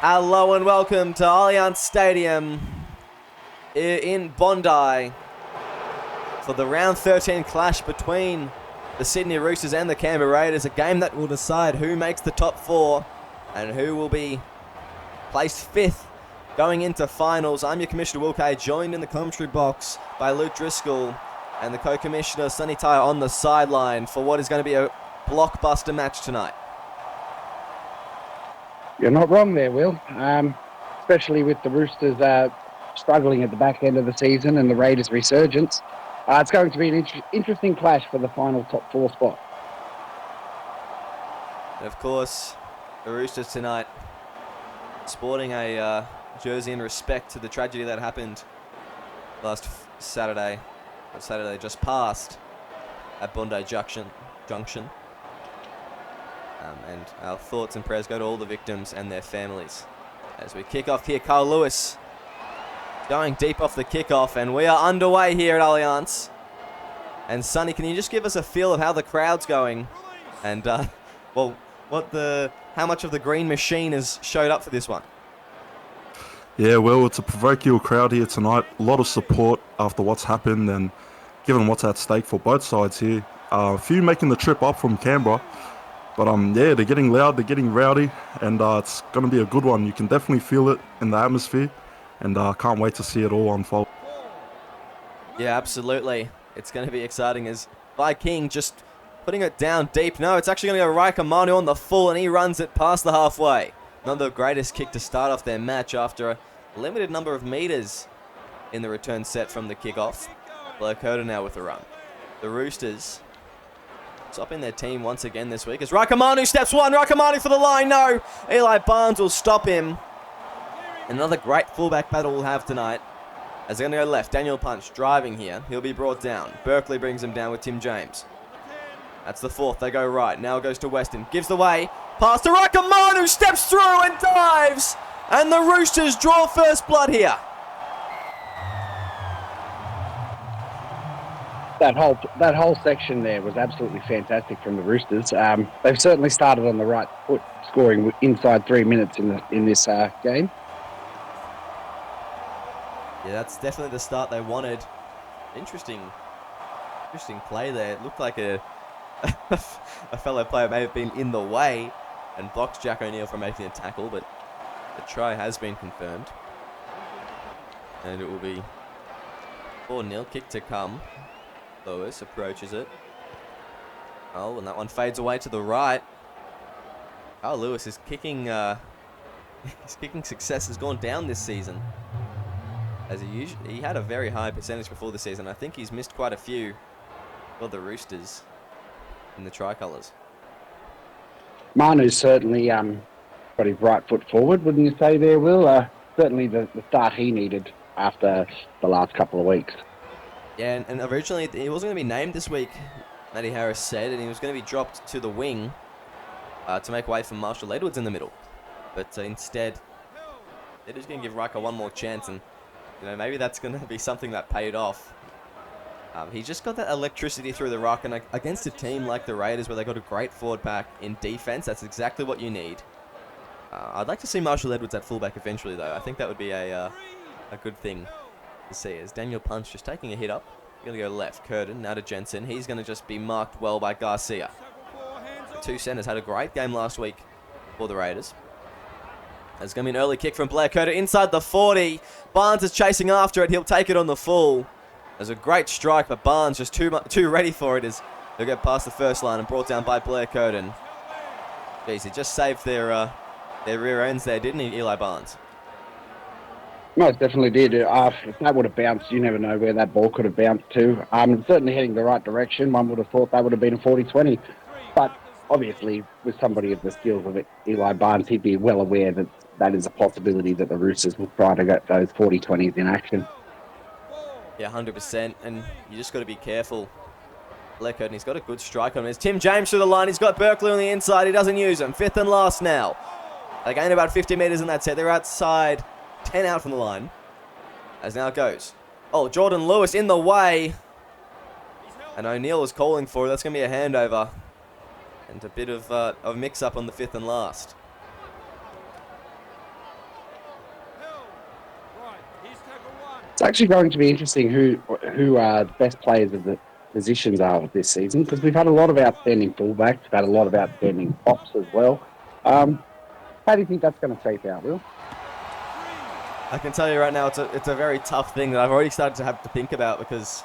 Hello and welcome to Allianz Stadium in Bondi for the round 13 clash between the Sydney Roosters and the Canberra Raiders, a game that will decide who makes the top four and who will be placed fifth going into finals. I'm your Commissioner Will Kay, joined in the commentary box by Luke Driscoll and the co-commissioner Sonny Tyre on the sideline for what is going to be a blockbuster match tonight. You're not wrong there, Will. Especially with the Roosters struggling at the back end of the season and the Raiders' resurgence. It's going to be an interesting clash for the final top four spot. And of course, the Roosters tonight sporting a jersey in respect to the tragedy that happened last Saturday, or Saturday just passed at Bondi Junction. And our thoughts and prayers go to all the victims and their families. As we kick off here, Carl Lewis going deep off the kickoff, and we are underway here at Allianz. And Sonny, can you just give us a feel of how the crowd's going, and how much of the green machine has showed up for this one? Yeah, well, it's a parochial crowd here tonight. A lot of support after what's happened, and given what's at stake for both sides here. A few making the trip up from Canberra. But yeah, they're getting loud, they're getting rowdy, and it's going to be a good one. You can definitely feel it in the atmosphere, and can't wait to see it all unfold. Yeah, absolutely. It's going to be exciting as by King just putting it down deep. No, it's actually going to go Raika Manu on the full, and he runs it past the halfway. Not the greatest kick to start off their match after a limited number of meters in the return set from the kickoff. Blair Curtin now with the run. The Roosters topping their team once again this week as Rakamanu steps one. Rakamanu for the line. No. Eli Barnes will stop him. Another great fullback battle we'll have tonight. As they're going to go left. Daniel Punch driving here. He'll be brought down. Berkeley brings him down with Tim James. That's the fourth. They go right. Now it goes to Weston. Gives the way. Pass to Rakamanu. Steps through and dives. And the Roosters draw first blood here. That whole section there was absolutely fantastic from the Roosters. They've certainly started on the right foot, scoring inside 3 minutes in this game. Yeah, that's definitely the start they wanted. Interesting play there. It looked like a fellow player may have been in the way and blocked Jack O'Neill from making a tackle, but the try has been confirmed. And it will be 4-0, kick to come. Lewis approaches it. Oh, and that one fades away to the right. Carl Lewis is kicking. His kicking success has gone down this season, as he had a very high percentage before the season. I think he's missed quite a few for the Roosters in the tricolours. Manu's certainly got his right foot forward, wouldn't you say there, Will? Certainly the start he needed after the last couple of weeks. Yeah, and originally he wasn't going to be named this week, Matty Harris said, and he was going to be dropped to the wing to make way for Marshall Edwards in the middle. But instead, they're just going to give Riker one more chance, and maybe that's going to be something that paid off. He just got that electricity through the ruck, and against a team like the Raiders, where they got a great forward pack in defense, that's exactly what you need. I'd like to see Marshall Edwards at fullback eventually, though. I think that would be a good thing to see, as Daniel Punch just taking a hit up. Going to go left. Curtin now to Jensen. He's going to just be marked well by Garcia. The two centres had a great game last week for the Raiders. There's going to be an early kick from Blair Curtin inside the 40. Barnes is chasing after it. He'll take it on the full. There's a great strike, but Barnes just too ready for it as they'll get past the first line and brought down by Blair Curtin. Jeez, he just saved their rear ends there, didn't he, Eli Barnes? Most definitely did. If that would have bounced, you never know where that ball could have bounced to. Certainly heading the right direction. One would have thought that would have been a 40-20. But obviously, with somebody of the skills of Eli Barnes, he'd be well aware that that is a possibility that the Roosters will try to get those 40-20s in action. Yeah, 100%. And you just got to be careful. Blair Curtin, he's got a good strike on him. There's Tim James through the line. He's got Berkeley on the inside. He doesn't use him. Fifth and last now. They gain about 50 metres in that set. They're outside. 10 out from the line. As now it goes. Oh, Jordan Lewis in the way. And O'Neill was calling for it. That's going to be a handover. And a bit of a mix-up on the fifth and last. actually going to be interesting who the best players of the positions are this season, because we've had a lot of outstanding fullbacks, we've had a lot of outstanding props as well. How do you think that's going to shape out, Will? I can tell you right now, it's a very tough thing that I've already started to have to think about, because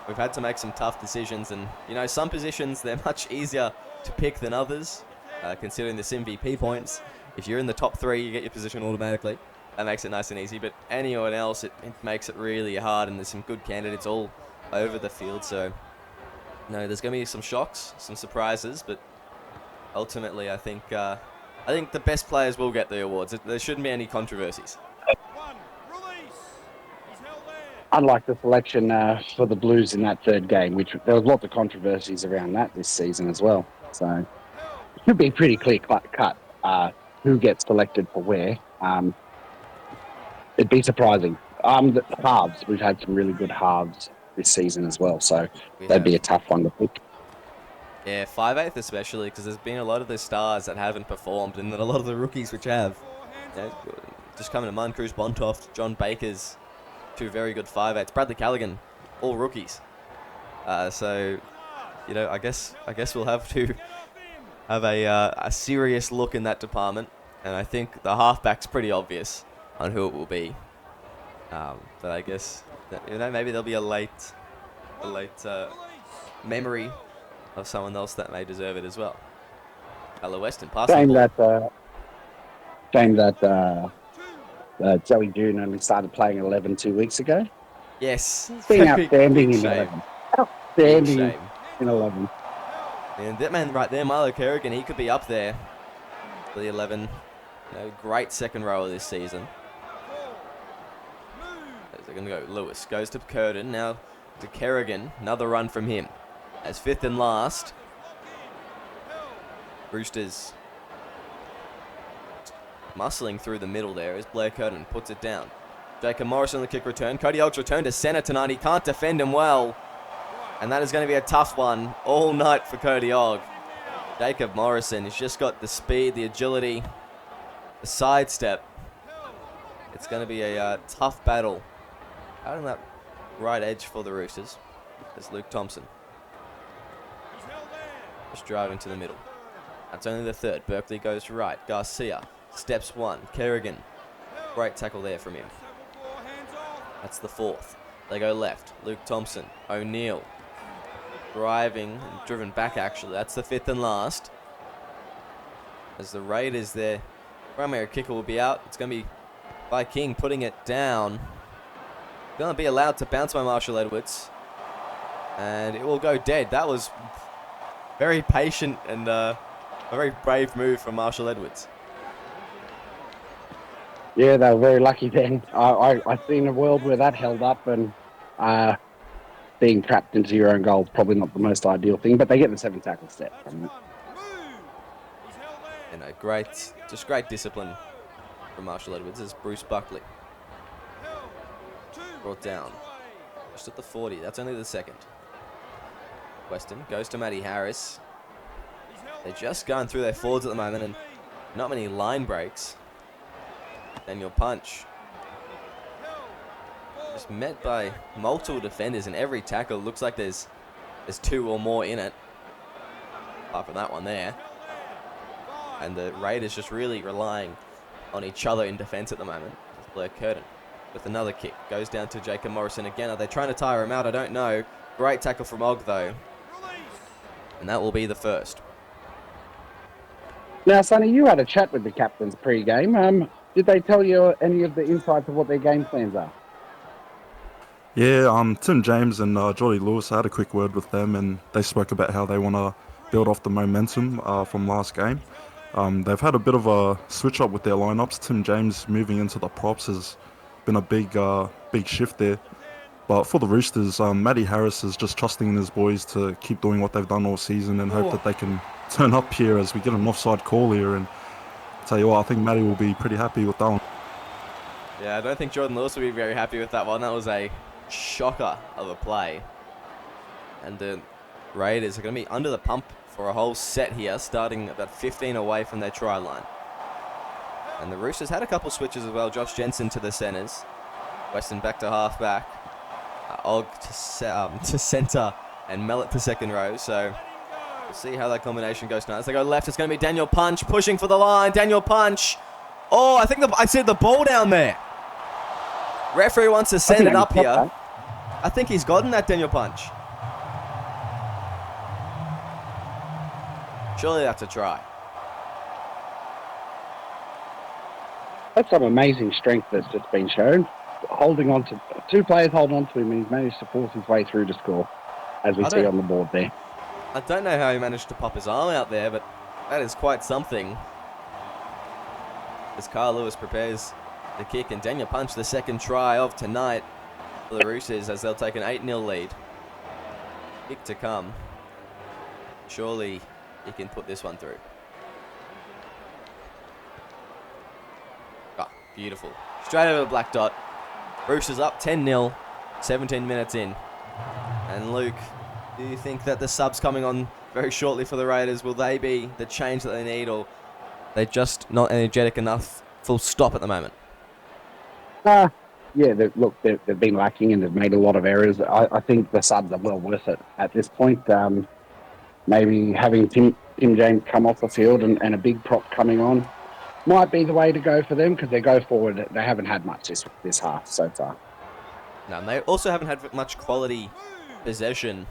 we've had to make some tough decisions, and some positions they're much easier to pick than others, considering the MVP points. If you're in the top 3, you get your position automatically. That makes it nice and easy, but anyone else, it makes it really hard, and there's some good candidates all over the field, so there's going to be some shocks, some surprises, but ultimately I think the best players will get the awards. There shouldn't be any controversies. Unlike the selection for the Blues in that third game, which there was lots of controversies around that this season as well, so it should be pretty clear cut who gets selected for where. It'd be surprising. The halves, we've had some really good halves this season as well, so that'd be a tough one to pick. Yeah, 5/8 especially, because there's been a lot of the stars that haven't performed, and then a lot of the rookies which have. Just coming to mind, Cruz Bontoft, John Baker's 2 very good 5/8s. Bradley Callaghan, all rookies. So, I guess we'll have to have a serious look in that department, and I think the halfback's pretty obvious on who it will be. But I guess maybe there'll be a late memory of someone else that may deserve it as well. Hello, Weston, passing Shame that Joey June only started playing 11 2 weeks ago. Yes, He's been outstanding in 11. Outstanding in 11. And that man right there, Milo Kerrigan, he could be up there for the 11. Great second rower this season. They're going to go. Lewis goes to Curtin, now to Kerrigan. Another run from him. As 5th and last. Roosters muscling through the middle there as Blair Curtin puts it down. Jacob Morris on the kick return. Cody Ogg's return to centre tonight. He can't defend him well. And that is going to be a tough one all night for Cody Ogg. Jacob Morrison has just got the speed, the agility, the sidestep. It's going to be a tough battle out on that right edge for the Roosters. There's Luke Thompson. Just driving to the middle. That's only the 3rd. Berkeley goes right. Garcia steps 1. Kerrigan. Great tackle there from him. That's the 4th. They go left. Luke Thompson. O'Neill. Driving and driven back actually. That's the 5th and last. As the Raiders, their primary kicker will be out. It's going to be by King putting it down. Going to be allowed to bounce by Marshall Edwards. And it will go dead. That was very patient and a very brave move from Marshall Edwards. Yeah, they were very lucky then. I've seen a world where that held up, and being trapped into your own goal is probably not the most ideal thing, but they get the 7 tackle step from it. Great discipline from Marshall Edwards as Bruce Buckley. Brought down. Just at the 40. That's only the 2nd. Weston goes to Matty Harris. They're just going through their forwards at the moment, and not many line breaks. Daniel Punch. Just met by multiple defenders, and every tackle looks like there's 2 or more in it. Apart from that one there. And the Raiders just really relying on each other in defence at the moment. Blair Curtin with another kick. Goes down to Jacob Morrison again. Are they trying to tire him out? I don't know. Great tackle from Ogg though. And that will be the 1st. Now, Sonny, you had a chat with the captains pre-game. Did they tell you any of the insights of what their game plans are? Yeah, Tim James and Jolly Lewis, I had a quick word with them, and they spoke about how they want to build off the momentum from last game. They've had a bit of a switch up with their lineups. Tim James moving into the props has been a big shift there. But for the Roosters, Matty Harris is just trusting in his boys to keep doing what they've done all season and hope that they can turn up here as we get an offside call here. And I'll tell you what, I think Matty will be pretty happy with that one. Yeah, I don't think Jordan Lewis will be very happy with that one. That was a shocker of a play. And the Raiders are going to be under the pump for a whole set here, starting about 15 away from their try line. And the Roosters had a couple switches as well. Josh Jensen to the centres. Weston back to half back. Og to centre and Mellett to second row. So we'll see how that combination goes tonight. As they go left, it's going to be Daniel Punch pushing for the line. Daniel Punch. Oh, I think I see the ball down there. Referee wants to send it up here. I think he's gotten that, Daniel Punch. Surely that's a try. That's some amazing strength that's just been shown. Holding on to two players, holding on to him, and he's managed to force his way through to score, as we see on the board there. I don't know how he managed to pop his arm out there, but that is quite something. As Carl Lewis prepares the kick, and Daniel Punch, the second try of tonight for the Roosters, as they'll take an 8-0 lead. Kick to come. Surely he can put this one through. Oh, beautiful. Straight over the black dot. Roosters up 10-0, 17 minutes in. And Luke, do you think that the subs coming on very shortly for the Raiders, will they be the change that they need, or they're just not energetic enough, full stop at the moment? Yeah, they've been lacking and they've made a lot of errors. I think the subs are well worth it at this point. Maybe having Tim James come off the field and a big prop coming on might be the way to go for them, because they go forward. They haven't had much this half so far. No, and they also haven't had much quality possession.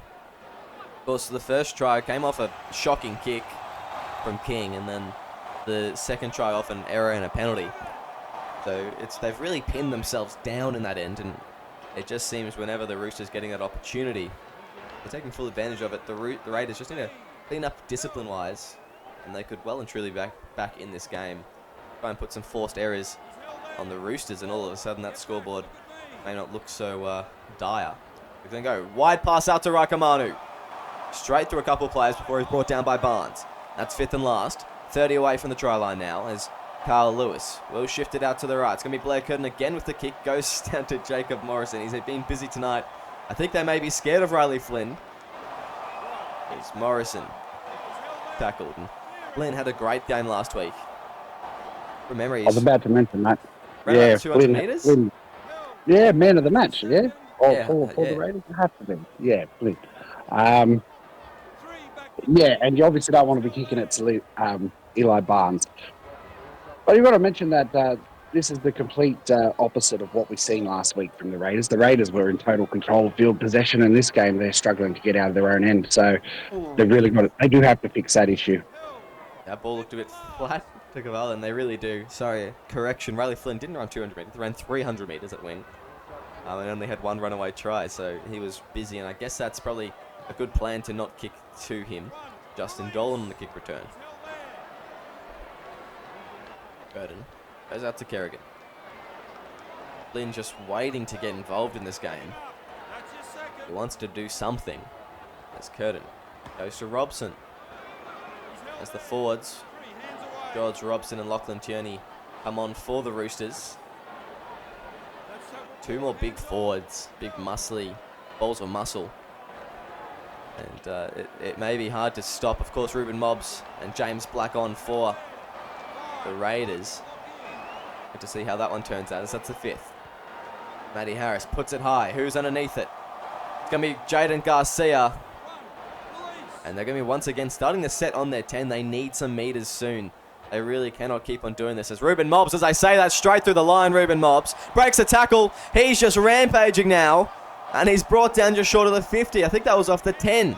Of course, the first try came off a shocking kick from King, and then the second try off an error and a penalty. So they've really pinned themselves down in that end, and it just seems whenever the Roosters getting that opportunity, they're taking full advantage of it. The Raiders just need to clean up discipline-wise, and they could well and truly back in this game. Try and put some forced errors on the Roosters, and all of a sudden that scoreboard may not look so dire. We're going to go wide pass out to Raikamanu. Straight through a couple of players before he's brought down by Barnes. That's fifth and last. 30 away from the try line now as Carl Lewis will shift it out to the right. It's going to be Blair Curtin again with the kick. Goes down to Jacob Morrison. He's been busy tonight. I think they may be scared of Riley Flynn. It's Morrison tackled. And Flynn had a great game last week. From memory, I was about to mention that. Ran about 200 metres? Flynn. Yeah, man of the match, yeah? For yeah. the Raiders, it has to be. Yeah, Flynn. Yeah, and you obviously don't want to be kicking it to Eli Barnes. But you've got to mention that this is the complete opposite of what we've seen last week from the Raiders. The Raiders were in total control of field possession. In this game, they're struggling to get out of their own end. So they've really got it. They do have to fix that issue. That ball looked a bit flat to Caval, and they really do. Sorry, correction. Riley Flynn didn't run 200 metres. He ran 300 metres at wing. And only had one runaway try, so he was busy. And I guess that's probably a good plan to not kick to him. Justin Dolan on the kick return. Burden goes out to Kerrigan. Flynn just waiting to get involved in this game. He wants to do something. As Curtin goes to Robson. As the forwards, George Robson and Lachlan Tierney come on for the Roosters. Two more big forwards, big muscly balls of muscle. And it may be hard to stop. Of course, Ruben Mobbs and James Black on for the Raiders. Good to see how that one turns out, as that's the fifth. Matty Harris puts it high. Who's underneath it? It's going to be Jaden Garcia. And they're going to be once again starting the set on their 10. They need some meters soon. They really cannot keep on doing this. As Ruben Mobbs, as I say that, straight through the line, Ruben Mobbs breaks a tackle. He's just rampaging now. And he's brought down just short of the 50. I think that was off the 10.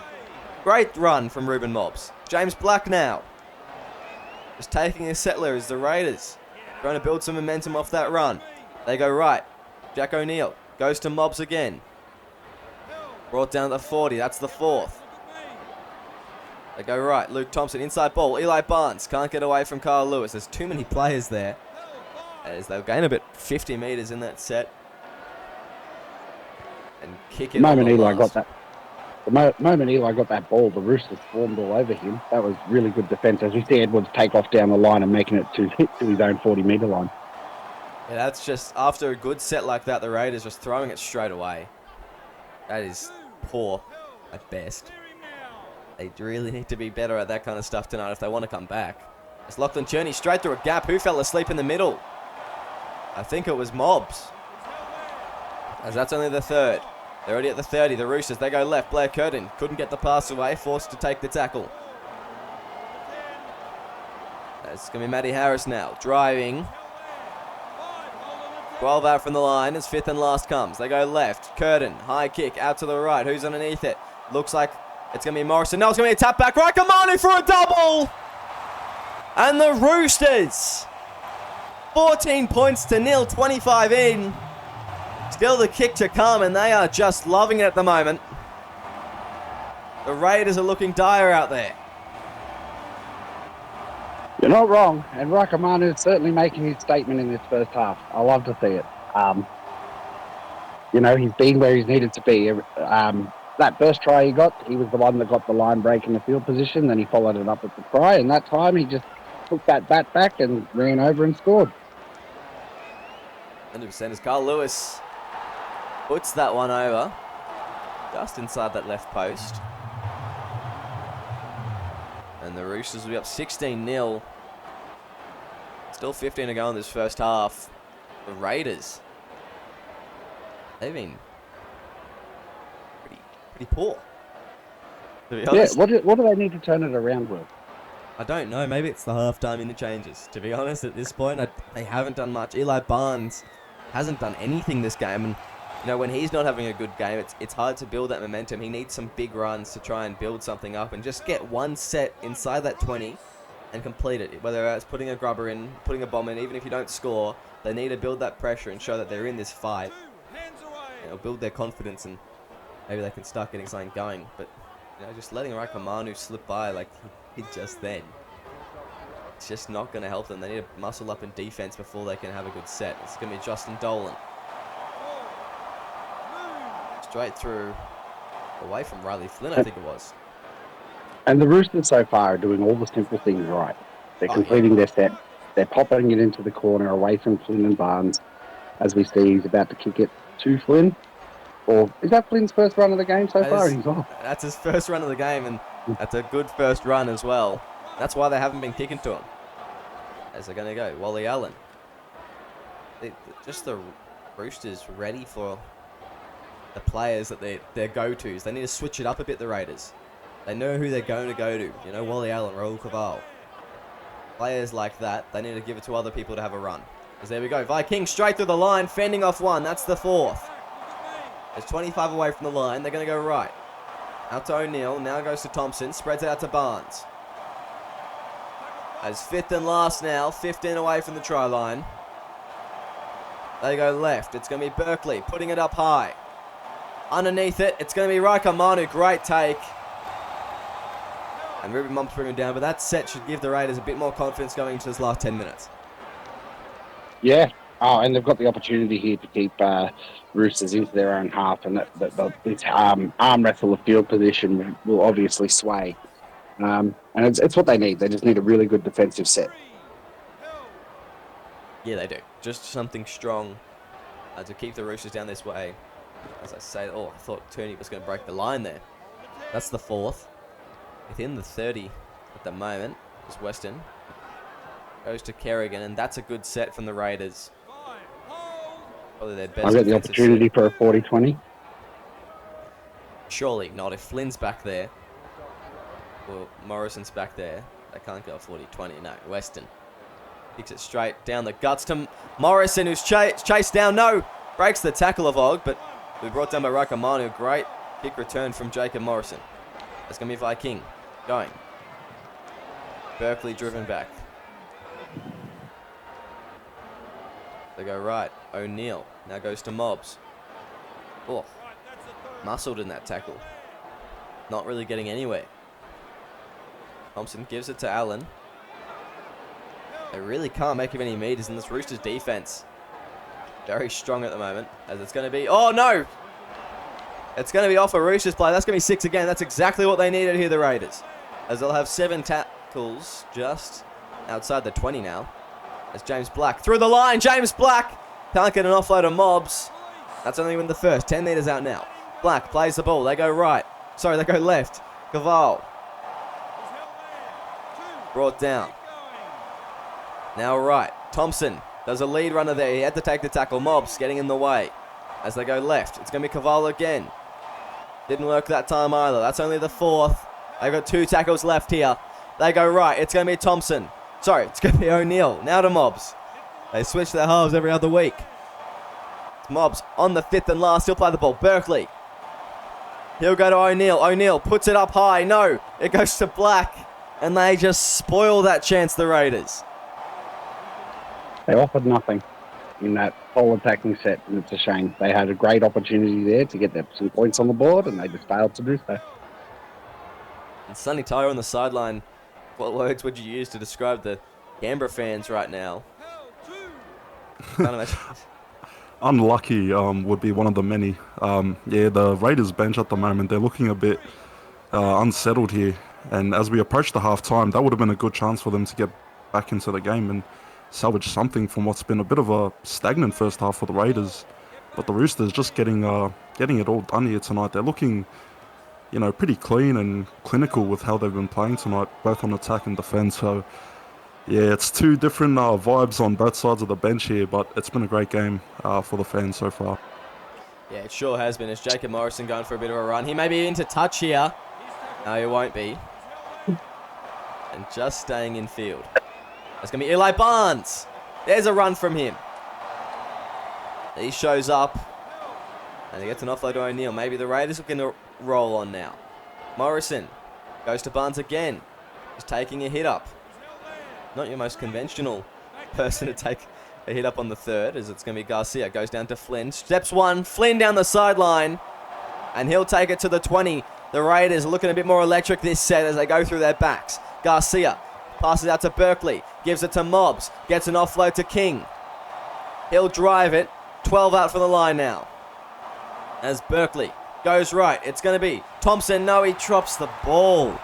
Great run from Ruben Mobbs. James Black now. Just taking a settler as the Raiders trying to build some momentum off that run. They go right. Jack O'Neill goes to Mobbs again. Brought down to the 40. That's the fourth. They go right. Luke Thompson, inside ball. Eli Barnes can't get away from Carl Lewis. There's too many players there. As they'll gain a bit 50 metres in that set. And kick it. The moment Eli got that ball, the Roosters swarmed all over him. That was really good defence. As we see Edwards take off down the line and making it to his own 40-metre line. Yeah, that's just, after a good set like that, the Raiders just throwing it straight away. That is poor at best. They really need to be better at that kind of stuff tonight if they want to come back. It's Lachlan Tierney straight through a gap. Who fell asleep in the middle? I think it was Mobbs. As that's only the third. They're already at the 30. The Roosters, they go left. Blair Curtin couldn't get the pass away, forced to take the tackle. It's going to be Matty Harris now, driving. 12 out from the line as fifth and last comes. They go left. Curtin, high kick, out to the right. Who's underneath it? Looks like it's going to be Morrison. No, it's going to be a tap back. Raikamanu for a double! And the Roosters, 14 points to nil, 25 in. Still the kick to come, and they are just loving it at the moment. The Raiders are looking dire out there. You're not wrong, and Raikamanu is certainly making his statement in this first half. I love to see it. He's been where he's needed to be. That first try he got, he was the one that got the line break in the field position, then he followed it up with the try, and that time he just took that bat back and ran over and scored. 100% as Carl Lewis puts that one over, just inside that left post. And the Roosters will be up 16-0. Still 15 to go in this first half. The Raiders, they've been pretty poor, to be honest. Yeah, what do they need to turn it around with? I don't know. Maybe it's the halftime interchanges. To be honest, at this point, they haven't done much. Eli Barnes hasn't done anything this game. And, when he's not having a good game, it's hard to build that momentum. He needs some big runs to try and build something up and just get one set inside that 20 and complete it. Whether it's putting a grubber in, putting a bomb in, even if you don't score, they need to build that pressure and show that they're in this fight. Build their confidence, and maybe they can start getting something going. But, just letting Raikamanu slip by like he did just then, it's just not going to help them. They need to muscle up in defense before they can have a good set. It's going to be Justin Dolan. Straight through, away from Riley Flynn, I think it was. And the Roosters so far are doing all the simple things right. They're completing their set. They're popping it into the corner away from Flynn and Barnes. As we see, he's about to kick it to Flynn. Or is that Flynn's first run of the game so far? He's off. That's his first run of the game, and that's a good first run as well. That's why they haven't been kicking to him. As they're going to go, Wally Allen. Just the Roosters ready for the players that their go-tos. They need to switch it up a bit, the Raiders. They know who they're going to go to. Wally Allen, Raul Caval. Players like that, they need to give it to other people to have a run. Because there we go. Viking straight through the line, fending off one. That's the fourth. There's 25 away from the line. They're going to go right. Out to O'Neill. Now goes to Thompson. Spreads it out to Barnes. As fifth and last now. 15 away from the try line. They go left. It's going to be Berkeley putting it up high. Underneath it, it's going to be Raikamanu. Great take. And Ruben Mumps bring him down. But that set should give the Raiders a bit more confidence going into this last 10 minutes. Yeah. Oh, and they've got the opportunity here to keep Roosters into their own half, and this arm wrestle of field position will obviously sway. And it's what they need. They just need a really good defensive set. Yeah, they do. Just something strong to keep the Roosters down this way. As I say, I thought Turney was going to break the line there. That's the fourth. Within the 30 at the moment is Weston. Goes to Kerrigan, and that's a good set from the Raiders. Probably their best. I've got the opportunity for a 40-20. Surely not. If Flynn's back there, or Morrison's back there, they can't go 40-20. No, Weston kicks it straight down the guts to Morrison, who's chased down. No, breaks the tackle of Og, but we brought down by Raikamanu. Great kick return from Jacob Morrison. That's going to be Viking going. Berkeley driven back. They go right. O'Neill now goes to Mobs. Oh, muscled in that tackle. Not really getting anywhere. Thompson gives it to Allen. They really can't make him any meters in this Roosters defense. Very strong at the moment, as it's going to be... Oh, no! It's going to be off a Roosters play. That's going to be 6 again. That's exactly what they needed here, the Raiders. As they'll have 7 tackles just outside the 20 now. As James Black through the line. James Black can't get an offload of Mobs. That's only in the first. 10 metres out now. Black plays the ball. They go right. Sorry, they go left. Caval. Brought down. Now right. Thompson does a lead runner there. He had to take the tackle. Mobs getting in the way. As they go left. It's going to be Caval again. Didn't work that time either. That's only the fourth. They've got 2 tackles left here. They go right. It's going to be Thompson. Sorry, it's going to be O'Neill. Now to Mobs. They switch their halves every other week. It's Mobs on the 5th and last. He'll play the ball. Berkeley. He'll go to O'Neill. O'Neill puts it up high. No, it goes to Black. And they just spoil that chance, the Raiders. They offered nothing in that whole attacking set, and it's a shame. They had a great opportunity there to get some points on the board, and they just failed to do so. And Sonny Tyre on the sideline. What words would you use to describe the Canberra fans right now? Can't imagine. Unlucky would be one of the many. Yeah, the Raiders bench at the moment, they're looking a bit unsettled here. And as we approach the half-time, that would have been a good chance for them to get back into the game and salvage something from what's been a bit of a stagnant first half for the Raiders. But the Roosters just getting it all done here tonight. They're looking, pretty clean and clinical with how they've been playing tonight, both on attack and defence. So, yeah, it's 2 different vibes on both sides of the bench here, but it's been a great game for the fans so far. Yeah, it sure has been. As Jacob Morrison going for a bit of a run. He may be into touch here. No, he won't be. And just staying in field. That's going to be Eli Barnes. There's a run from him. He shows up. And he gets an offload to O'Neill. Maybe the Raiders are going to roll on now. Morrison goes to Barnes again. He's taking a hit up. Not your most conventional person to take a hit up on the third, as it's going to be Garcia. Goes down to Flynn. Steps one. Flynn down the sideline. And he'll take it to the 20. The Raiders are looking a bit more electric this set as they go through their backs. Garcia passes out to Berkeley. Gives it to Mobs. Gets an offload to King. He'll drive it. 12 out from the line now. As Berkeley goes right. It's going to be Thompson. No, he drops the ball.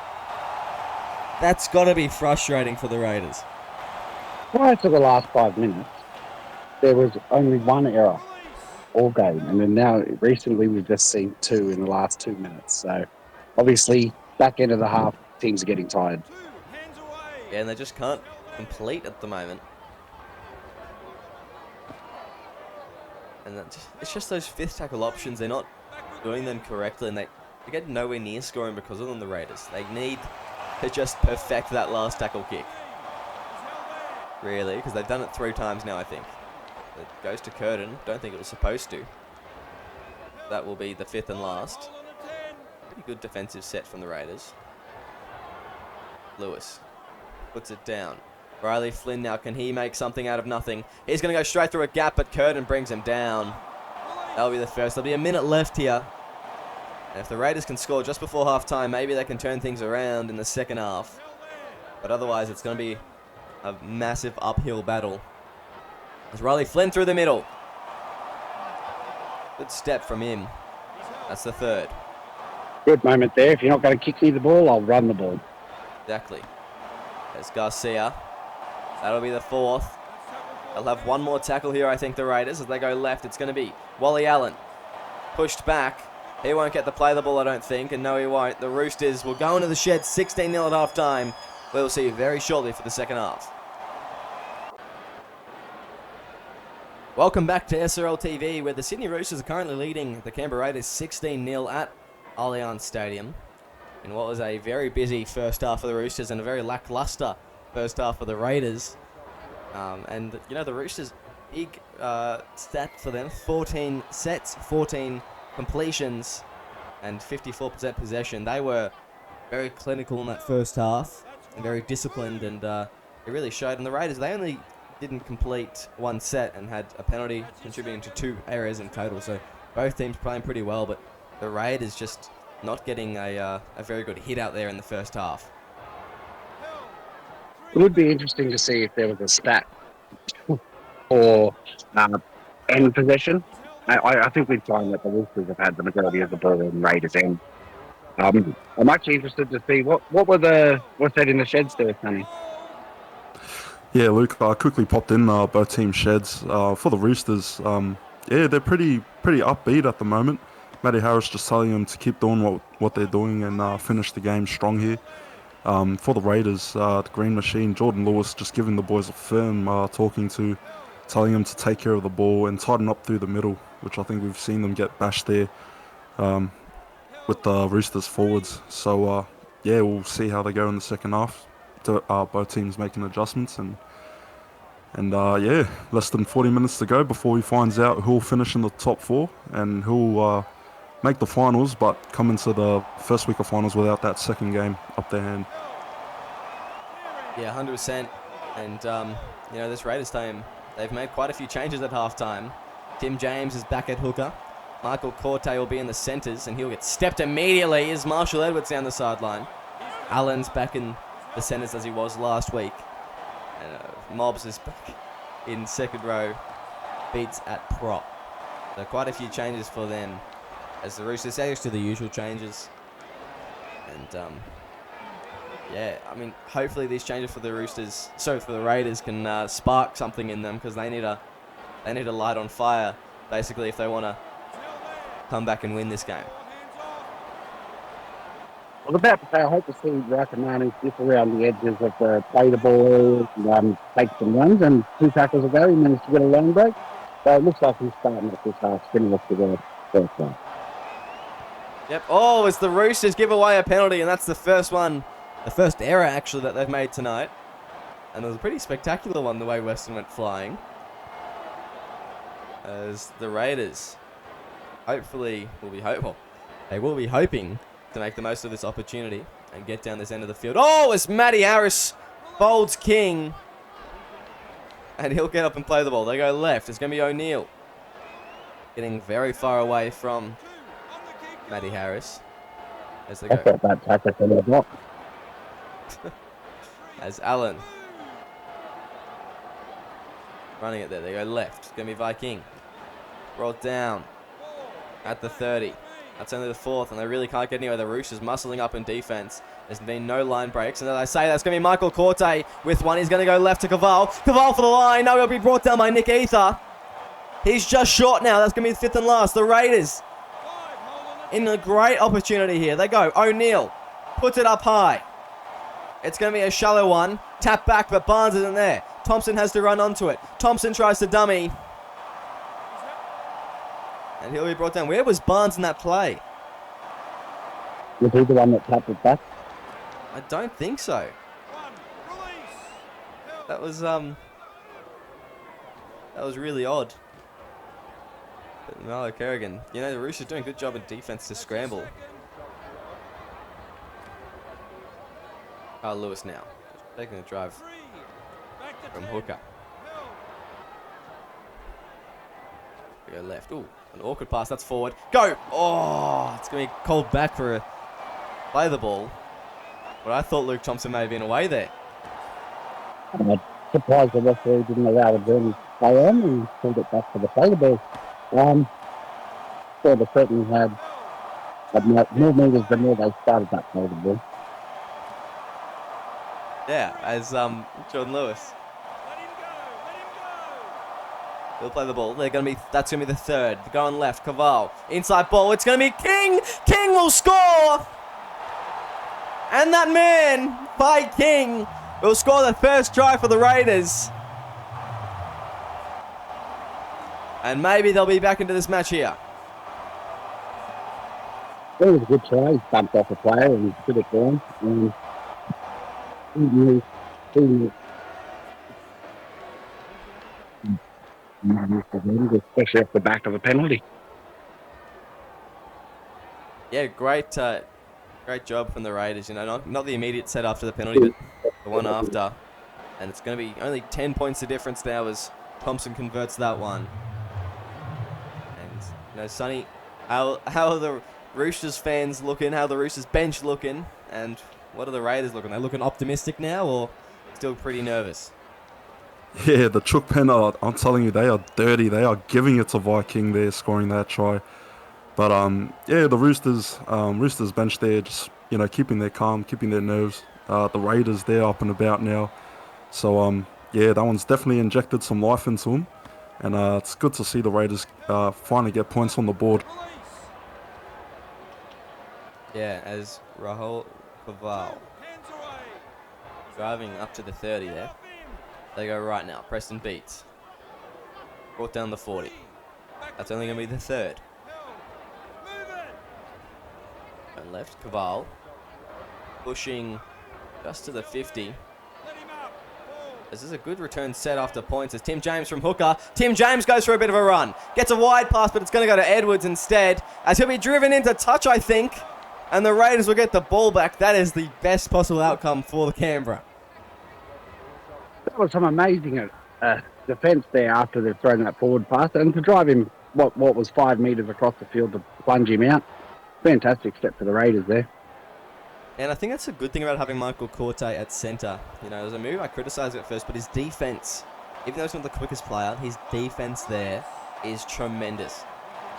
That's got to be frustrating for the Raiders. Prior to the last 5 minutes, there was only 1 error all game. And then now, recently, we've just seen 2 in the last 2 minutes. So, obviously, back end of the half, teams are getting tired. Yeah, and they just can't complete at the moment. And it's just those 5th tackle options. They're not doing them correctly, and they get nowhere near scoring because of them, the Raiders. They need to just perfect that last tackle kick. Really, because they've done it 3 times now, I think. It goes to Curtin. Don't think it was supposed to. That will be the 5th and last. Pretty good defensive set from the Raiders. Lewis puts it down. Riley Flynn now, can he make something out of nothing? He's going to go straight through a gap, but Curtin brings him down. That'll be the first. There'll be a minute left here. And if the Raiders can score just before half-time, maybe they can turn things around in the second half. But otherwise, it's going to be a massive uphill battle. As Riley Flynn through the middle. Good step from him. That's the 3rd. Good moment there. If you're not going to kick me the ball, I'll run the ball. Exactly. There's Garcia. That'll be the 4th. They'll have 1 more tackle here, I think, the Raiders. As they go left, it's going to be Wally Allen. Pushed back. He won't get the play the ball, I don't think. And no, he won't. The Roosters will go into the shed 16-0 at half-time. We'll see you very shortly for the second half. Welcome back to SRL TV, where the Sydney Roosters are currently leading the Canberra Raiders 16-0 at Allianz Stadium. In what was a very busy first half for the Roosters and a very lackluster first half for the Raiders. And, the Roosters, big stat for them, 14 sets, 14 completions, and 54% possession. They were very clinical in that first half, and very disciplined, and it really showed. And the Raiders, they only didn't complete 1 set and had a penalty, contributing to 2 errors in total. So both teams playing pretty well, but the Raiders just not getting a very good hit out there in the first half. It would be interesting to see if there was a stat for end possession. I think we'd find that the Roosters have had the majority of the ball in Raiders' end. I'm actually interested to see what's that in the sheds there, Sonny? Yeah, Luke, I quickly popped in both team sheds. For the Roosters, they're pretty upbeat at the moment. Matty Harris just telling them to keep doing what they're doing and finish the game strong here. For the Raiders, the Green Machine, Jordan Lewis just giving the boys a firm talking to, telling them to take care of the ball and tighten up through the middle, which I think we've seen them get bashed there. with the Roosters forwards. So yeah, we'll see how they go in the second half. Both teams making adjustments, and yeah, less than 40 minutes to go before he finds out who'll finish in the top 4 and who'll make the finals, but come into the first week of finals without that second game up their hand. Yeah, 100%. And, you know, this Raiders team, they've made quite a few changes at halftime. Tim James is back at hooker. Michael Corte will be in the centres, and he'll get stepped immediately as Marshall Edwards down the sideline. Allen's back in the centres as he was last week. And Mobbs is back in second row. Beats at prop. So quite a few changes for them as the Roosters say to the usual changes. And, yeah, I mean, hopefully these changes for the Roosters, for the Raiders can spark something in them, because they need a light on fire, basically, if they want to come back and win this game. I was about to say, I hope to see Rakamani dip around the edges of the play the ball, take some runs, and 2 tackles ago he managed to get a long break. So it looks like he's starting at this half, similar to the first one. Yep. Oh, it's the Roosters give away a penalty, and that's the first one. The first error, actually, that they've made tonight. And it was a pretty spectacular one, the way Western went flying. As the Raiders, hopefully, they will be hoping to make the most of this opportunity and get down this end of the field. Oh, it's Matty Harris, Bolds King. And he'll get up and play the ball. They go left. It's going to be O'Neill. Getting very far away from Matty Harris. As they I go. thought that tackle from the block. As Allen. Running it there. They go left. It's going to be Viking. Rolled down at the 30. That's only the 4th, and they really can't get anywhere. The Roosters muscling up in defense. There's been no line breaks. And as I say, that's going to be Michael Corte with one. He's going to go left to Caval. Caval for the line. No, he'll be brought down by Nick Ether. He's just short now. That's going to be the 5th and last. The Raiders in a great opportunity here. They go. O'Neill puts it up high. It's going to be a shallow one. Tap back, but Barnes isn't there. Thompson has to run onto it. Thompson tries to dummy. And he'll be brought down. Where was Barnes in that play? Was he the one that tapped it back? I don't think so. That was really odd. But no, Kerrigan. You know, the Roosters doing a good job in defense to scramble. Carl Lewis now. Taking a drive from hooker. We go left. Ooh, an awkward pass. That's forward. Go! Oh, it's going to be called back for a play the ball. But I thought Luke Thompson may have been away there. I'm surprised the referee didn't allow the ball to play on and pulled it back to the play the ball. So the certainly had more meters than where they started that play the ball. Yeah, as Jordan Lewis. He'll play the ball. That's going to be the 3rd. They're going left. Caval. Inside ball. It's going to be King. King will score. And that man, by King, will score the first try for the Raiders. And maybe they'll be back into this match here. It was a good try. He bumped off a player and put it down. Especially off the back of a penalty. Yeah, great job from the Raiders. You know, not the immediate set after the penalty, but the one after. And it's going to be only 10 points of difference now as Thompson converts that one. And, you know, Sonny, how are the Roosters fans looking? How are the Roosters bench looking? And what are the Raiders looking? Are they looking optimistic now or still pretty nervous? Yeah, the Chook pen, I'm telling you, they are dirty. They are giving it to Viking there, scoring that try. But, yeah, the Roosters bench there, just, you know, keeping their calm, keeping their nerves. The Raiders, they're up and about now. So, yeah, that one's definitely injected some life into them. And it's good to see the Raiders finally get points on the board. Yeah, as Rahul Paval driving up to the 30 there. They go right now. Preston beats. Brought down the 40. That's only going to be the 3rd. left. Caval pushing just to the 50. This is a good return set after points as Tim James from hooker. Tim James goes for a bit of a run. Gets a wide pass, but it's going to go to Edwards instead. As he'll be driven into touch, I think. And the Raiders will get the ball back. That is the best possible outcome for the Canberra. That was some amazing defence there after they've thrown that forward pass. And to drive him, what was 5 metres across the field to plunge him out. Fantastic step for the Raiders there. And I think that's a good thing about having Michael Corte at centre. You know, there's a move I criticised at first, but his defence, even though he's not the quickest player, his defence there is tremendous.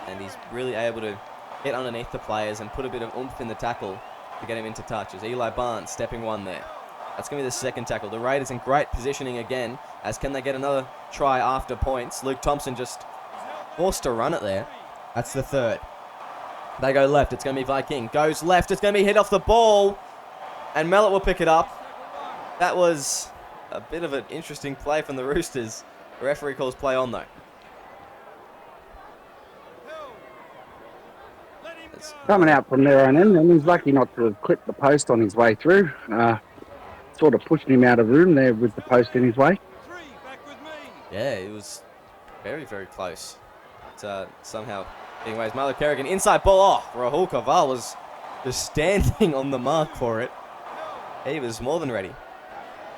And he's really able to get underneath the players and put a bit of oomph in the tackle to get him into touch. As Eli Barnes stepping one there. That's going to be the second tackle. The Raiders in great positioning again, as can they get another try after points. Luke Thompson just forced to run it there. That's the third. They go left. It's going to be Viking. Goes left. It's going to be hit off the ball. And Mellett will pick it up. That was a bit of an interesting play from the Roosters. The referee calls play on, though. Coming out from their own end, and he's lucky not to have clipped the post on his way through. Sort of pushing him out of room there with the post in his way. Yeah, it was very, very close. But, somehow... Anyways, Milo Kerrigan, inside ball. Oh, Rahul Kaval was just standing on the mark for it. He was more than ready.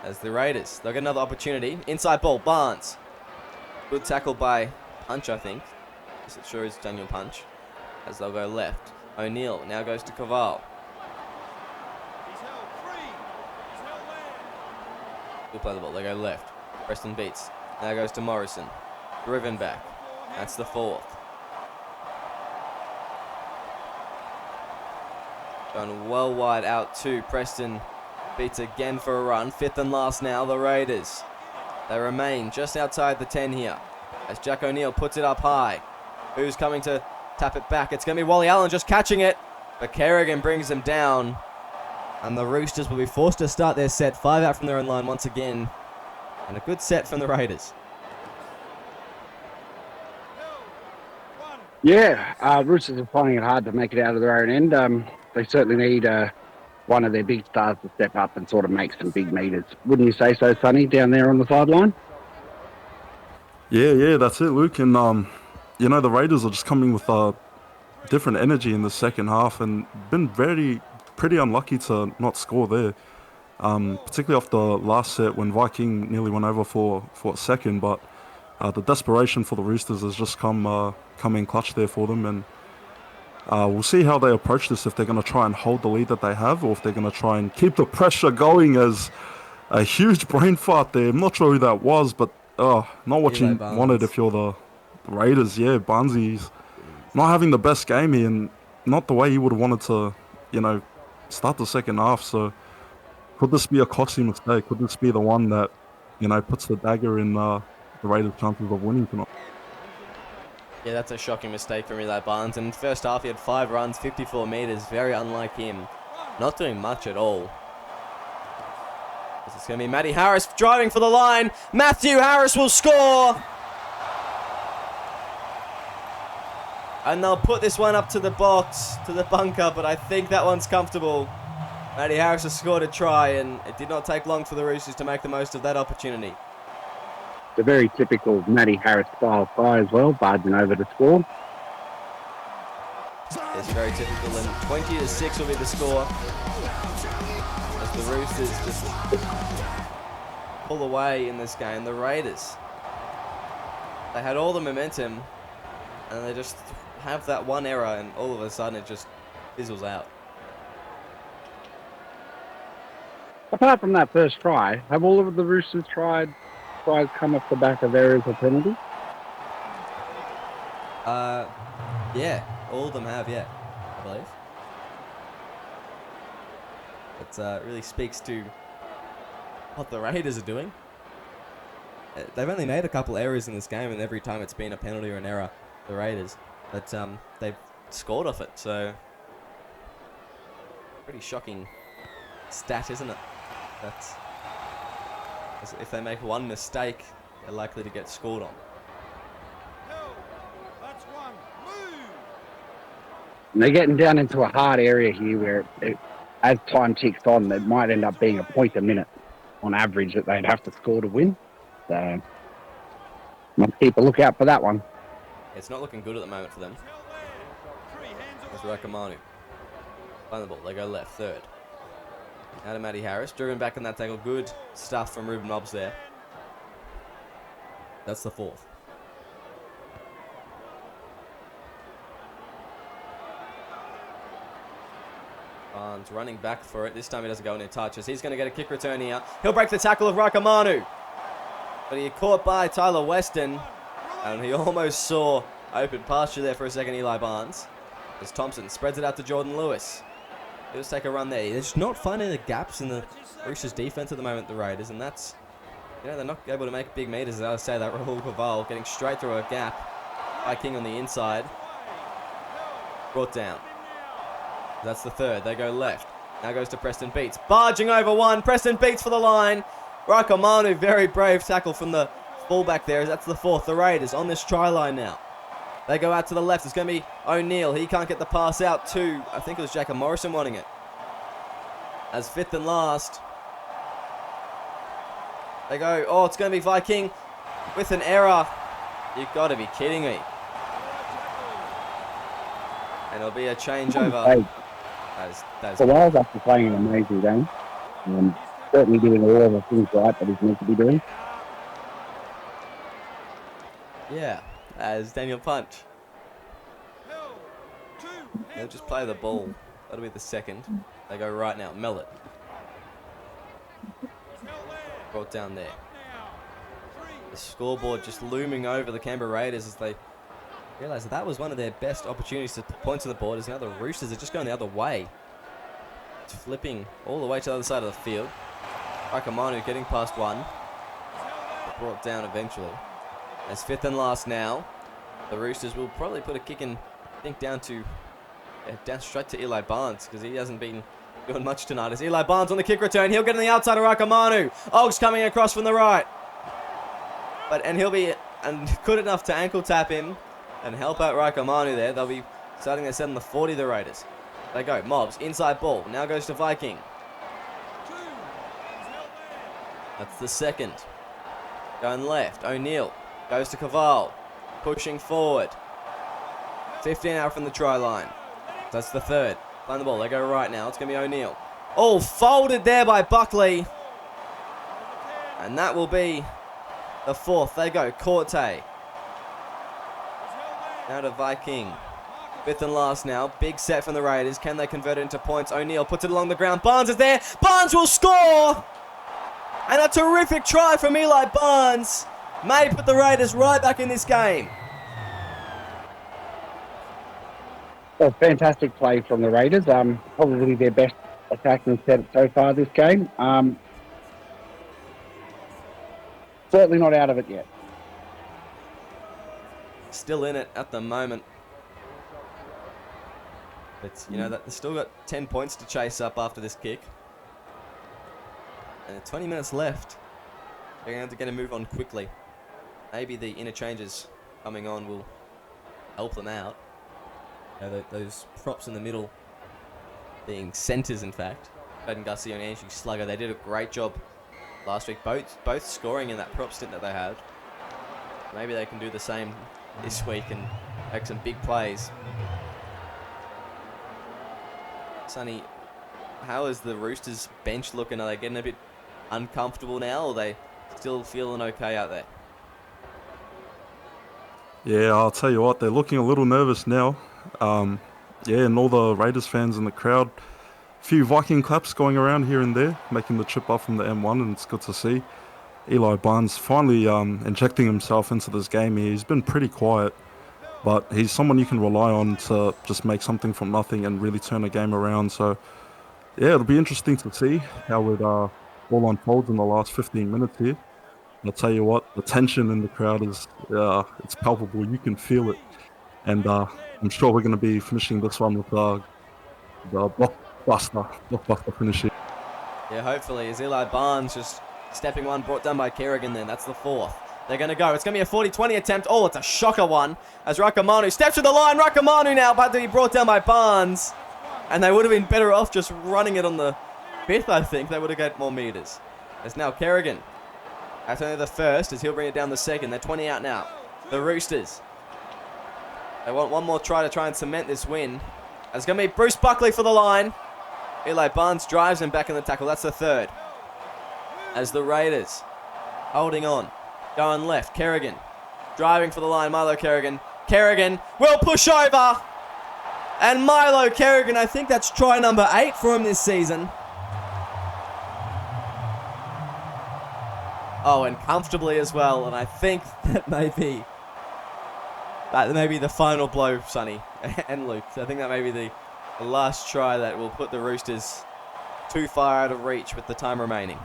As the Raiders, they'll get another opportunity. Inside ball, Barnes. Good tackle by Punch, I think. Yes, it sure is Daniel Punch. As they'll go left. O'Neill now goes to Kaval. Good play the ball, they go left. Preston beats. Now goes to Morrison. Driven back. That's the fourth. Going well wide out to Preston. Beats again for a run. Fifth and last now, the Raiders. They remain just outside the 10 here. As Jack O'Neill puts it up high. Who's coming to tap it back? It's going to be Wally Allen just catching it. But Kerrigan brings them down. And the Roosters will be forced to start their set. 5 out from their own line once again. And a good set from the Raiders. Yeah, Roosters are finding it hard to make it out of their own end. They certainly need one of their big stars to step up and sort of make some big meters. Wouldn't you say so, Sonny, down there on the sideline? Yeah, that's it, Luke. And, you know, the Raiders are just coming with a different energy in the second half and been pretty unlucky to not score there. Particularly off the last set when Viking nearly went over for a second, but the desperation for the Roosters has just come in clutch there for them, and we'll see how they approach this, if they're going to try and hold the lead that they have, or if they're going to try and keep the pressure going. As a huge brain fart there. I'm not sure who that was, but not what you wanted if you're the Raiders. Yeah, Barnsley's not having the best game here, and not the way he would have wanted to, you know, start the second half. So could this be a costly mistake? Could this be the one that, you know, puts the dagger in the Raiders' chances of winning tonight? Yeah, that's a shocking mistake from Eli Barnes. In the first half, he had 5 runs, 54 metres. Very unlike him. Not doing much at all. This is going to be Matty Harris driving for the line. Matthew Harris will score. And they'll put this one up to the box, to the bunker, but I think that one's comfortable. Matty Harris has scored a try, and it did not take long for the Roosters to make the most of that opportunity. It's a very typical Matty Harris style try as well, barging over to score. It's very typical, and 20-6 will be the score. As the Roosters just pull away in this game. The Raiders, they had all the momentum, and they just have that one error, and all of a sudden it just fizzles out. Apart from that first try, have all of the Roosters tries come off the back of errors or penalties? Yeah, all of them have, yeah, I believe. It really speaks to what the Raiders are doing. They've only made a couple errors in this game, and every time it's been a penalty or an error, the Raiders. But they've scored off it, so pretty shocking stat, isn't it? That's, if they make one mistake, they're likely to get scored on. And they're getting down into a hard area here where, as time ticks on, it might end up being a point a minute on average that they'd have to score to win. So, must keep a lookout for that one. It's not looking good at the moment for them. There's Rakamanu. Playing the ball. They go left, third. Now to Matty Harris. Driven back in that tackle. Good stuff from Ruben Nobbs there. That's the fourth. Barnes running back for it. This time he doesn't go in touches. He's going to get a kick return here. He'll break the tackle of Rakamanu. But he caught by Tyler Weston. And he almost saw open pasture there for a second, Eli Barnes. As Thompson spreads it out to Jordan Lewis. He'll just take a run there. They're just not finding the gaps in the Roosters defense at the moment, the Raiders. And that's, they're not able to make big meters, as I say, that Rahul Kaval getting straight through a gap by King on the inside. Brought down. That's the third. They go left. Now goes to Preston Beats. Barging over one. Preston Beats for the line. Rakamanu, very brave tackle from the fullback there. That's the fourth. The Raiders on this try line now. They go out to the left. It's going to be O'Neill. He can't get the pass out to, I think it was Jacob Morrison wanting it. As fifth and last. They go, oh, it's going to be Viking with an error. You've got to be kidding me. And it'll be a changeover. So Wales after playing an amazing game. Certainly doing all of the things right that he's meant to be doing. Yeah, as Daniel Punch. They'll just play the ball. That'll be the second. They go right now. Mellett. Brought down there. The scoreboard just looming over the Canberra Raiders as they realise that that was one of their best opportunities to put points on the board. As now the Roosters are just going the other way. It's flipping all the way to the other side of the field. Rakamanu getting past one. Brought down eventually. As fifth and last now. The Roosters will probably put a kick in, I think, down straight to Eli Barnes, because he hasn't been doing much tonight. As Eli Barnes on the kick return, he'll get on the outside of Rakamanu. Oggs coming across from the right. And he'll be good enough to ankle tap him and help out Rakamanu there. They'll be starting their set on the 40, the Raiders. They go. Mobs, inside ball. Now goes to Viking. That's the second. Going left. O'Neill goes to Kaval. Pushing forward. 15 out from the try line. That's the third. Playing the ball. They go right now. It's going to be O'Neill. Oh, folded there by Buckley. And that will be the fourth. They go. Corte. Now to Viking. Fifth and last now. Big set from the Raiders. Can they convert it into points? O'Neill puts it along the ground. Barnes is there. Barnes will score! And a terrific try from Eli Barnes may put the Raiders right back in this game. A fantastic play from the Raiders. Probably their best attacking set so far this game. Certainly not out of it yet. Still in it at the moment. But, they've still got 10 points to chase up after this kick. And 20 minutes left. They're going to have to get a move on quickly. Maybe the interchanges coming on will help them out. Those props in the middle being centres, in fact. Baden Gussie and Andrew Slugger, they did a great job last week. Both scoring in that prop stint that they had. Maybe they can do the same this week and make some big plays. Sonny, how is the Roosters bench looking? Are they getting a bit uncomfortable now, or are they still feeling okay out there? Yeah, I'll tell you what, they're looking a little nervous now. And all the Raiders fans in the crowd, a few Viking claps going around here and there, making the trip up from the M1, and it's good to see. Eli Barnes finally injecting himself into this game here. He's been pretty quiet, but he's someone you can rely on to just make something from nothing and really turn a game around. So, yeah, it'll be interesting to see how it all unfolds in the last 15 minutes here. I'll tell you what, the tension in the crowd is it's palpable. You can feel it. And I'm sure we're going to be finishing this one with the blockbuster finish here. Yeah, hopefully. As Eli Barnes just stepping one, brought down by Kerrigan then. That's the fourth. They're going to go. It's going to be a 40-20 attempt. Oh, it's a shocker one. As Rakamanu steps to the line. Rakamanu now about to be brought down by Barnes. And they would have been better off just running it on the fifth, I think. They would have got more meters. There's now Kerrigan. That's only the first, as he'll bring it down the second. They're 20 out now. The Roosters. They want one more try to try and cement this win. It's going to be Bruce Buckley for the line. Eli Barnes drives him back in the tackle. That's the third. As the Raiders holding on. Going left. Kerrigan. Driving for the line. Milo Kerrigan. Kerrigan will push over. And Milo Kerrigan, I think that's try number 8 for him this season. Oh, and comfortably as well. And I think that may be the final blow, Sonny and Luke. I think that may be the last try that will put the Roosters too far out of reach with the time remaining.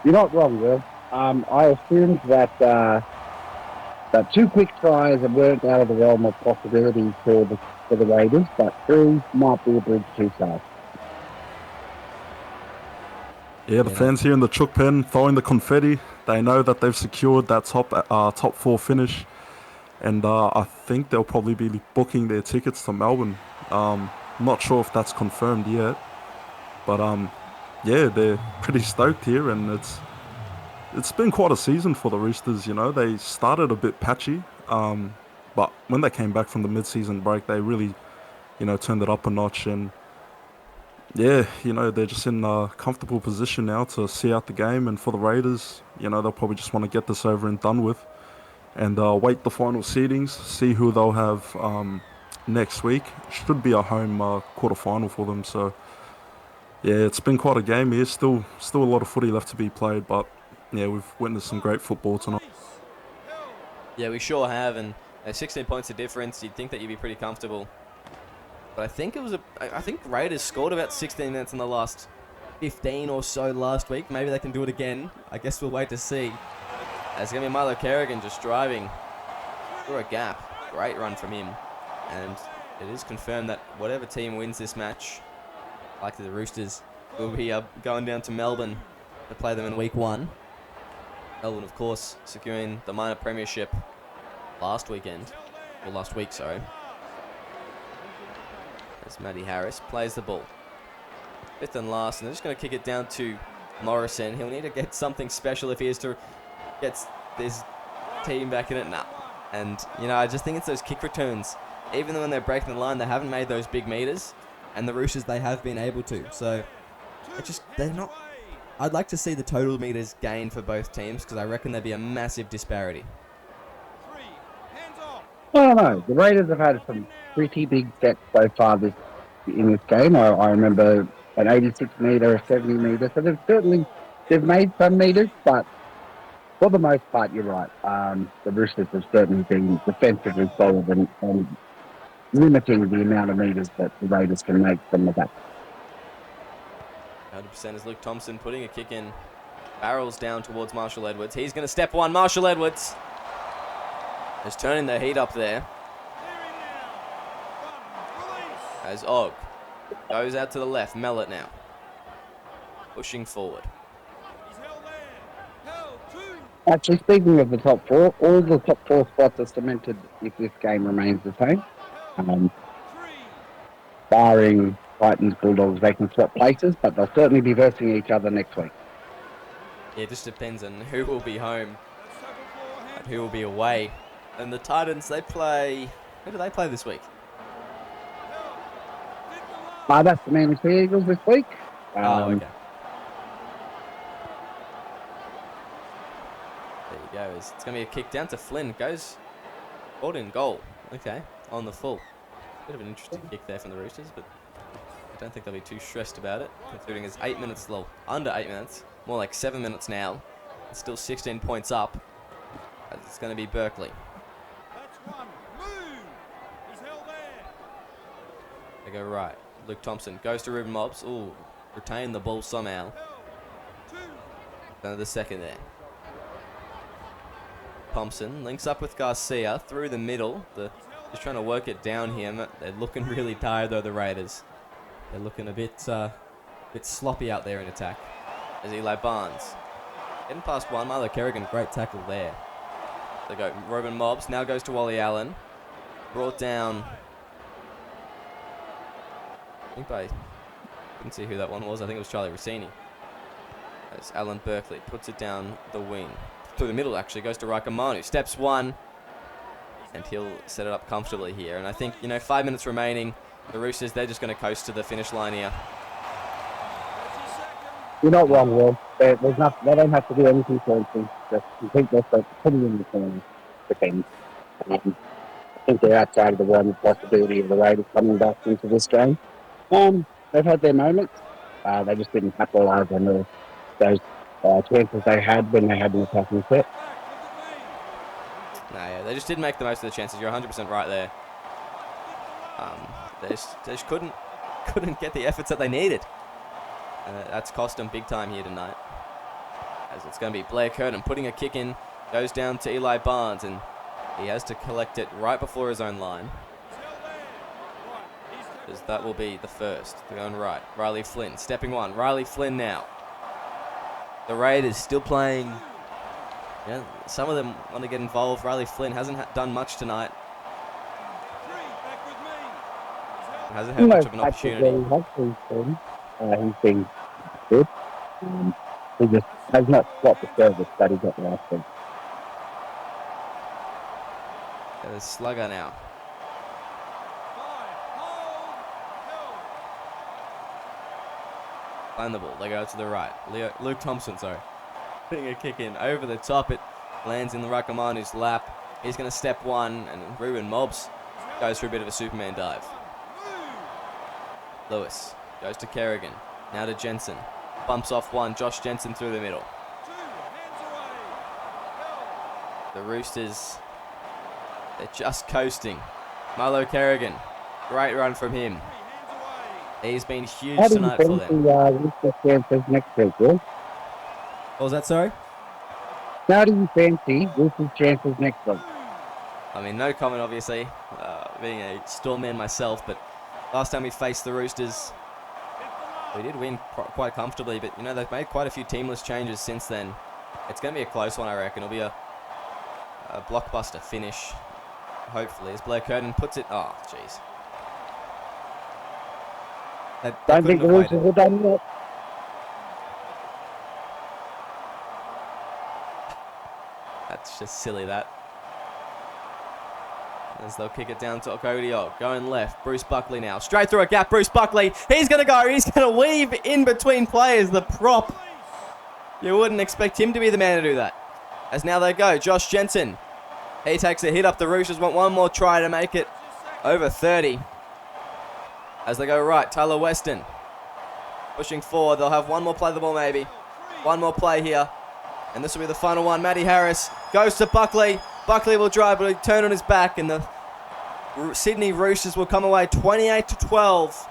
You're not wrong, Will. I assumed that that 2 quick tries weren't out of the realm of possibility for the Raiders, but 3 might be a bridge too far. Yeah, the fans here in the Chook Pen throwing the confetti. They know that they've secured that top 4 finish, and I think they'll probably be booking their tickets to Melbourne. Not sure if that's confirmed yet, but yeah, they're pretty stoked here, and it's been quite a season for the Roosters. You know, they started a bit patchy, but when they came back from the mid-season break, they really, turned it up a notch. And yeah, they're just in a comfortable position now to see out the game. And for the Raiders, they'll probably just want to get this over and done with, and wait the final seedings, see who they'll have next week. Should be a home quarterfinal for them. So yeah, it's been quite a game here. Still a lot of footy left to be played, but yeah, we've witnessed some great football tonight. Yeah, we sure have, and 16 points of difference. You'd think that you'd be pretty comfortable, but I think I think Raiders scored about 16 minutes in the last 15 or so last week. Maybe they can do it again. I guess we'll wait to see. It's gonna be Milo Kerrigan just driving through a gap. Great run from him, and it is confirmed that whatever team wins this match, like the Roosters, will be going down to Melbourne to play them in week 1. Melbourne, of course, securing the minor premiership last week, sorry. As Matty Harris plays the ball. 5th and last, and they're just going to kick it down to Morrison. He'll need to get something special if he is to get this team back in it now. And, I just think it's those kick returns. Even though when they're breaking the line, they haven't made those big meters. And the Roosters, they have been able to. So, they're not... I'd like to see the total meters gain for both teams, because I reckon there'd be a massive disparity. I don't know. The Raiders have had some pretty big sets so far in this game. I remember an 86 metre, a 70 metre. So they've made some meters, but for the most part, you're right. The Roosters have certainly been defensively solid and limiting the amount of meters that the Raiders can make from the back. 100% is Luke Thompson putting a kick in. Barrels down towards Marshall Edwards. He's going to step one. Marshall Edwards is turning the heat up there. As Og goes out to the left. Mellett now pushing forward. Actually, speaking of the top 4, all the top 4 spots are cemented if this game remains the same. Barring Titans, Bulldogs, they can swap places, but they'll certainly be versing each other next week. Yeah, it just depends on who will be home and who will be away. And the Titans, they play... Who do they play this week? That's the Manly Sea Eagles this week. Okay. There you go. It's going to be a kick down to Flynn. Goes forward in goal. Okay, on the full. Bit of an interesting kick there from the Roosters, but I don't think they'll be too stressed about it, considering it's 8 minutes, under 8 minutes, more like 7 minutes now. It's still 16 points up. It's going to be Berkeley. They go right. Luke Thompson goes to Ruben Mobbs. Ooh, retain the ball somehow. Another second there. Thompson links up with Garcia through the middle. Just trying to work it down here. They're looking really tired though, the Raiders. They're looking a bit sloppy out there in attack. As Eli Barnes Getting past one, Milo Kerrigan, great tackle there. They go, Robin Mobbs, now goes to Wally Allen. Brought down, I think by, couldn't see who that one was, I think it was Charlie Rossini. As Alan Berkeley puts it down the wing. Through the middle, actually, goes to Raikamanu. Steps one, and he'll set it up comfortably here. And I think, 5 minutes remaining. The Roosters, they're just going to coast to the finish line here. You're not wrong, Will. They don't have to do anything fancy. Just complete their stuff, put it in the corner, the game. I think they're outside of the realm of possibility of the Raiders coming back into this game. They've had their moments. They just didn't capitalise on those chances they had when they had an attacking set. No, yeah, they just didn't make the most of the chances. You're 100% right there. They just couldn't get the efforts that they needed. That's cost them big time here tonight. As it's going to be Blair Curtin putting a kick in, goes down to Eli Barnes, and he has to collect it right before his own line. As that will be the first. They're going right. Riley Flynn stepping one. Riley Flynn now. The Raiders still playing. Yeah, some of them want to get involved. Riley Flynn hasn't done much tonight. Hasn't had much of an opportunity. He's been good. He just has not got the service that he got last week. There's Slugger now. Find the ball. They go to the right. Luke Thompson, putting a kick in over the top. It lands in the Rakamanu's lap. He's going to step one, and Ruben Mobbs goes for a bit of a Superman dive. Lewis goes to Kerrigan. Now to Jensen. Bumps off one. Josh Jensen through the middle. The Roosters, they're just coasting. Milo Kerrigan. Great run from him. He's been huge tonight for them. Roosters chances next week, Will? What was that, sorry? How do you fancy Roosters chances next week? I mean, no comment, obviously. Being a Storm man myself, but last time we faced the Roosters, we did win quite comfortably, but they've made quite a few teamless changes since then. It's going to be a close one, I reckon. It'll be a blockbuster finish, hopefully, as Blair Curtin puts it. Oh, jeez. Don't think the Roosters have done yet. That's just silly, that. As they'll kick it down to Okodio. Going left. Bruce Buckley now. Straight through a gap. Bruce Buckley. He's going to go. He's going to weave in between players. The prop. You wouldn't expect him to be the man to do that. As now they go. Josh Jensen. He takes a hit up. The Roosters want one more try to make it over 30. As they go right. Tyler Weston. Pushing forward. They'll have one more play of the ball maybe. One more play here. And this will be the final one. Matty Harris goes to Buckley. Buckley will drive, but he'll turn on his back, and the Sydney Roosters will come away 28-12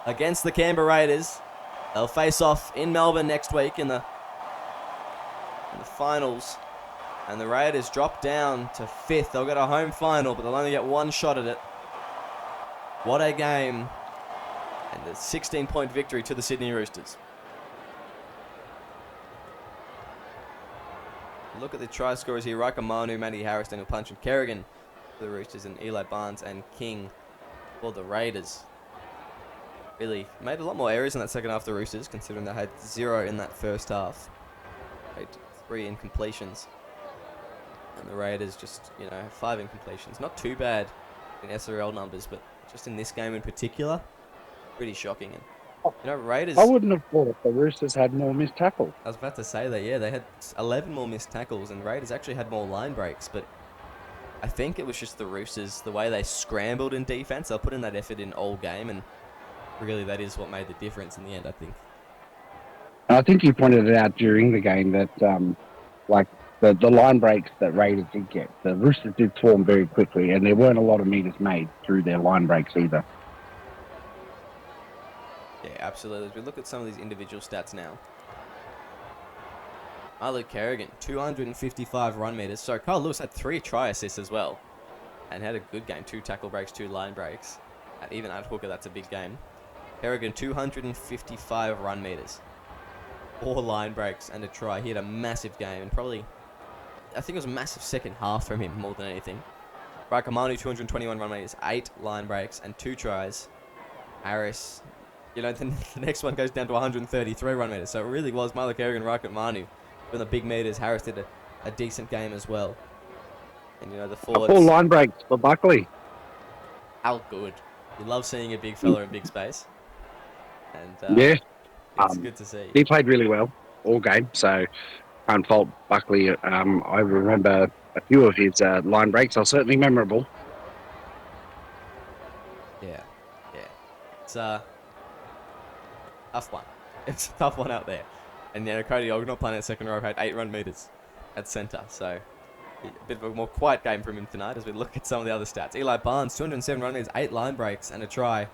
against the Canberra Raiders. They'll face off in Melbourne next week in the finals, and the Raiders drop down to 5th. They'll get a home final, but they'll only get one shot at it. What a game, and a 16-point victory to the Sydney Roosters. Look at the try scorers here. Raikamanu, Matty Harris, Daniel Punch, and Kerrigan for the Roosters, and Eli Barnes and King for the Raiders. Really made a lot more errors in that second half, the Roosters, considering they had 0 in that first half. Made 3 incompletions. And the Raiders just, 5 incompletions. Not too bad in SRL numbers, but just in this game in particular, pretty shocking. And Raiders... I wouldn't have thought the Roosters had more missed tackles. I was about to say that, yeah. They had 11 more missed tackles, and Raiders actually had more line breaks, but I think it was just the Roosters, the way they scrambled in defense. They'll put in that effort in all game, and really that is what made the difference in the end, I think. I think you pointed it out during the game that, the line breaks that Raiders did get, the Roosters did form very quickly, and there weren't a lot of meters made through their line breaks either. Yeah, absolutely. As we look at some of these individual stats now. Milo Kerrigan, 255 run meters. So Carl Lewis had 3 try assists as well. And had a good game. 2 tackle breaks, 2 line breaks. Even at hooker, that's a big game. Kerrigan, 255 run meters. 4 line breaks and a try. He had a massive game, and probably, I think it was a massive second half from him more than anything. Rakamanu, 221 run meters, 8 line breaks, and 2 tries. Harris, you know, the next one goes down to 133 run meters. So it really was Milo Kerrigan and Rakamanu doing the big meters. Harris did a decent game as well. And, you know, the forwards... 4 line breaks for Buckley. How good. You love seeing a big fella in big space. And yeah. It's good to see. He played really well all game, so can't fault Buckley. I remember a few of his line breaks are certainly memorable. Yeah. It's a tough one. It's a tough one out there. And, you know, Cody Ognor playing at second row had 8 run meters at centre, so a bit of a more quiet game from him tonight as we look at some of the other stats. Eli Barnes, 207 run meters, 8 line breaks and a try.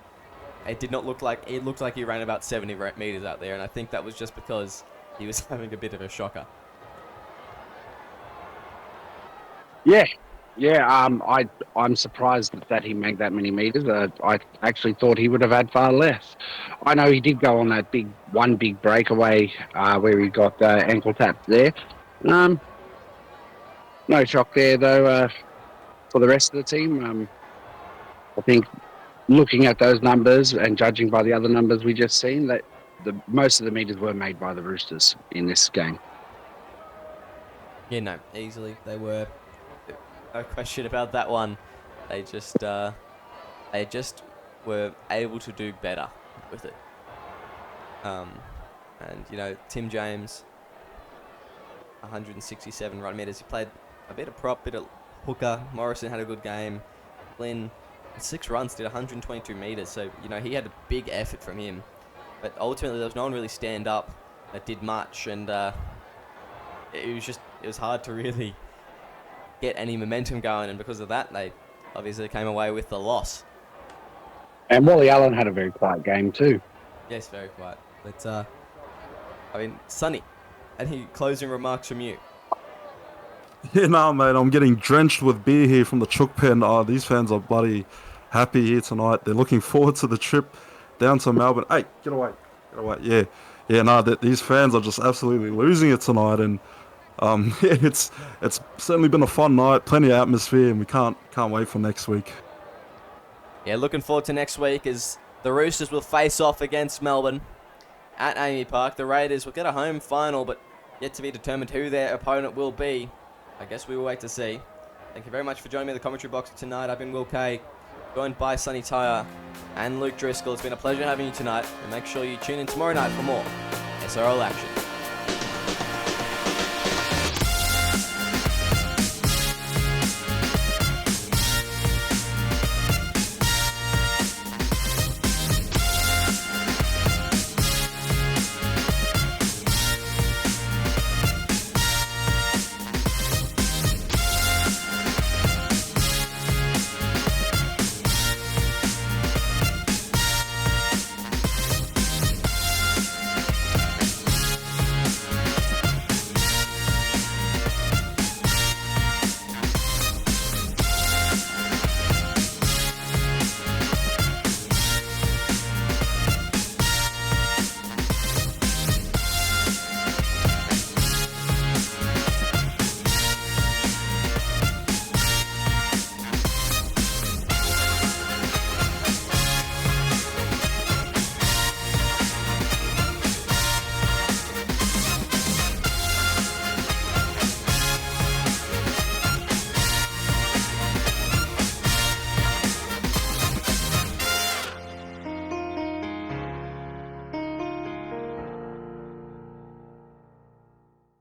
It looked like he ran about 70 meters out there, and I think that was just because he was having a bit of a shocker. Yeah. I'm surprised that he made that many meters. I actually thought he would have had far less. I know he did go on that big breakaway where he got ankle tapped there. No shock there though for the rest of the team. I think looking at those numbers and judging by the other numbers we just seen, that most of the meters were made by the Roosters in this game. Yeah, no, easily they were. No question about that one. They just were able to do better with it. And you know, Tim James, 167 run meters. He played a bit of prop, bit of hooker. Morrison had a good game. Flynn, 6 runs, did 122 meters. So you know, he had a big effort from him. But ultimately, there was no one really stand up that did much, and it was hard to really get any momentum going, and because of that, they obviously came away with the loss. And Wally Allen had a very quiet game too. Yes, very quiet. But I mean, Sonny, any closing remarks from you? Yeah, nah, mate, I'm getting drenched with beer here from the Chook Pen. These fans are bloody happy here tonight. They're looking forward to the trip down to Melbourne. Hey, get away. Yeah, nah, these fans are just absolutely losing it tonight, and yeah, it's certainly been a fun night, plenty of atmosphere, and we can't wait for next week. Yeah, looking forward to next week as the Roosters will face off against Melbourne at Amy Park. The Raiders will get a home final, but yet to be determined who their opponent will be. I guess we will wait to see. Thank you very much for joining me in the commentary box tonight. I've been Will Kay, joined by Sonny Tyre and Luke Driscoll. It's been a pleasure having you tonight, and make sure you tune in tomorrow night for more SRL action.